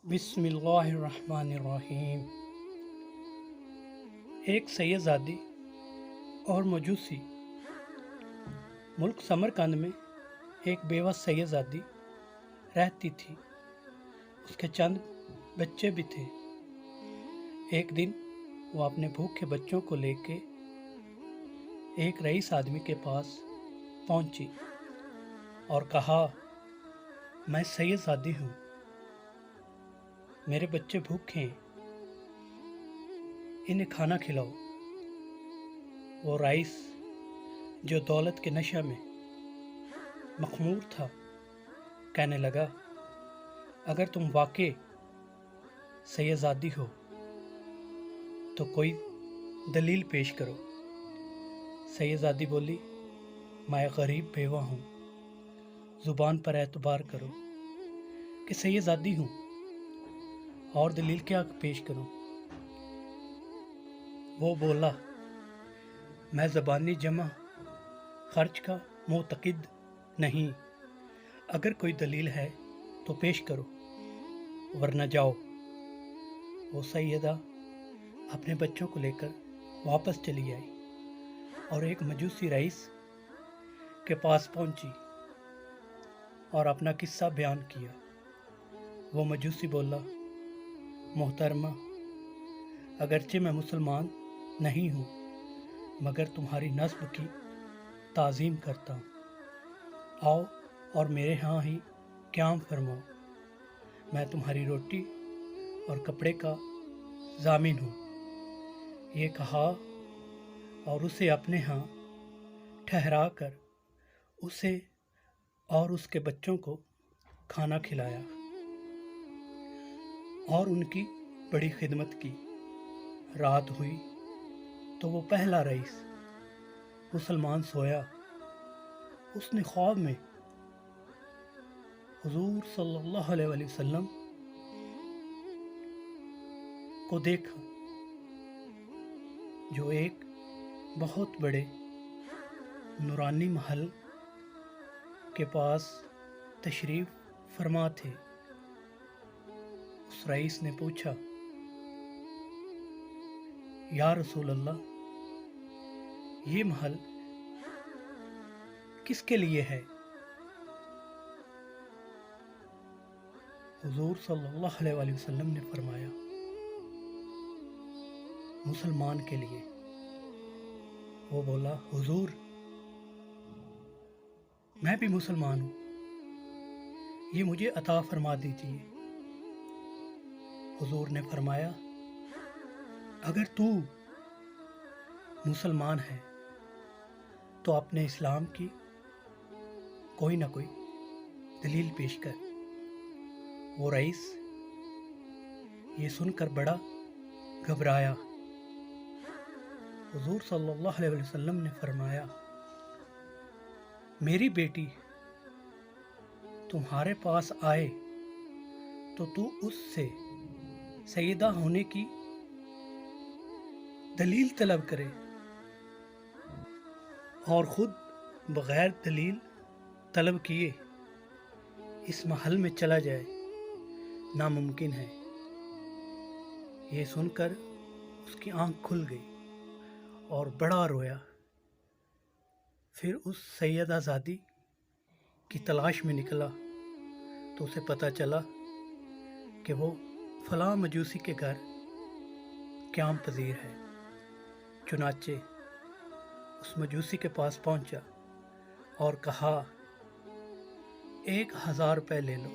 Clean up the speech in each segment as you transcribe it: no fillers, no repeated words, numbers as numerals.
بسم اللہ الرحمن الرحیم۔ ایک سید زادی اور مجوسی۔ ملک سمرقند میں ایک بیوہ سید زادی رہتی تھی۔ اس کے چند بچے بھی تھے۔ ایک دن وہ اپنے بھوکے بچوں کو لے کے ایک رئیس آدمی کے پاس پہنچی اور کہا، میں سید زادی ہوں، میرے بچے بھوکے ہیں، انہیں کھانا کھلاؤ۔ وہ رئیس جو دولت کے نشہ میں مخمور تھا کہنے لگا، اگر تم واقعی سید زادی ہو تو کوئی دلیل پیش کرو۔ سید زادی بولی، میں غریب بیوہ ہوں، زبان پر اعتبار کرو کہ سید زادی ہوں، اور دلیل کیا پیش کروں؟ وہ بولا، میں زبانی جمع خرچ کا معتقد نہیں، اگر کوئی دلیل ہے تو پیش کرو ورنہ جاؤ۔ وہ سیدہ اپنے بچوں کو لے کر واپس چلی آئی اور ایک مجوسی رئیس کے پاس پہنچی اور اپنا قصہ بیان کیا۔ وہ مجوسی بولا، محترمہ، اگرچہ میں مسلمان نہیں ہوں مگر تمہاری نسب کی تعظیم کرتا ہوں، آؤ اور میرے ہاں ہی قیام فرماؤ، میں تمہاری روٹی اور کپڑے کا ضامن ہوں۔ یہ کہا اور اسے اپنے ہاں ٹھہرا کر اسے اور اس کے بچوں کو کھانا کھلایا اور ان کی بڑی خدمت کی۔ رات ہوئی تو وہ پہلا رئیس مسلمان سویا۔ اس نے خواب میں حضور صلی اللہ علیہ وسلم کو دیکھا جو ایک بہت بڑے نورانی محل کے پاس تشریف فرما تھے۔ اس رئیس نے پوچھا، یا رسول اللہ، یہ محل کس کے لیے ہے؟ حضور صلی اللہ علیہ وسلم نے فرمایا، مسلمان کے لیے۔ وہ بولا، حضور، میں بھی مسلمان ہوں، یہ مجھے عطا فرما دیجیے۔ حضور نے فرمایا، اگر تو مسلمان ہے تو اپنے اسلام کی کوئی نہ کوئی دلیل پیش کر۔ وہ رئیس یہ سن کر بڑا گھبرایا۔ حضور صلی اللہ علیہ وسلم نے فرمایا، میری بیٹی تمہارے پاس آئے تو اس سے سیدہ ہونے کی دلیل طلب کرے اور خود بغیر دلیل طلب کیے اس محل میں چلا جائے، ناممکن ہے۔ یہ سن کر اس کی آنکھ کھل گئی اور بڑا رویا۔ پھر اس سیدہ زادی کی تلاش میں نکلا تو اسے پتہ چلا کہ وہ فلاں مجوسی کے گھر قیام پذیر ہے۔ چنانچہ اس مجوسی کے پاس پہنچا اور کہا، 1000 روپے لے لو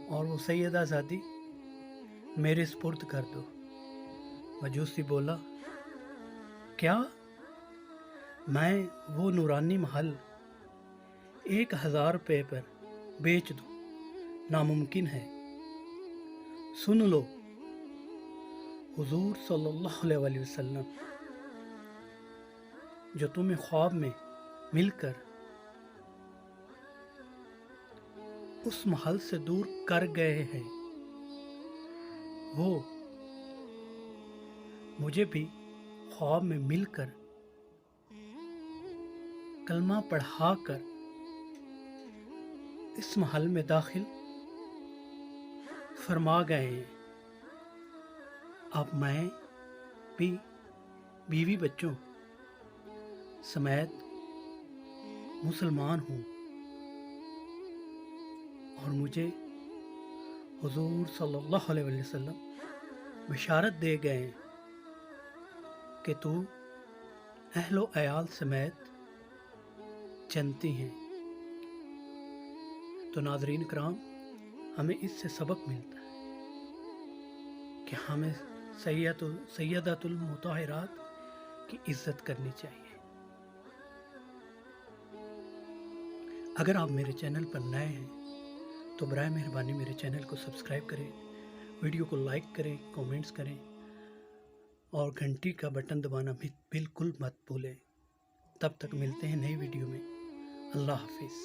اور وہ سیدہ زادی میرے سپرد کر دو۔ مجوسی بولا، کیا میں وہ نورانی محل 1000 روپے پر بیچ دوں؟ ناممکن ہے۔ سن لو، حضور صلی اللہ علیہ وسلم جو تمہیں خواب میں مل کر اس محل سے دور کر گئے ہیں، وہ مجھے بھی خواب میں مل کر کلمہ پڑھا کر اس محل میں داخل فرما گئے ہیں اب میں بھی بیوی بچوں سمیت مسلمان ہوں، اور مجھے حضور صلی اللہ علیہ وسلم بشارت دے گئے ہیں کہ تو اہل و عیال سمیت جنتی ہیں۔ تو ناظرین کرام، ہمیں اس سے سبق ملتا ہے کہ ہمیں سیدۃ المطہرات کی عزت کرنی چاہیے۔ اگر آپ میرے چینل پر نئے ہیں تو برائے مہربانی میرے چینل کو سبسکرائب کریں، ویڈیو کو لائک کریں، کومنٹس کریں، اور گھنٹی کا بٹن دبانا بھی بالکل مت بھولیں۔ تب تک ملتے ہیں نئی ویڈیو میں۔ اللہ حافظ۔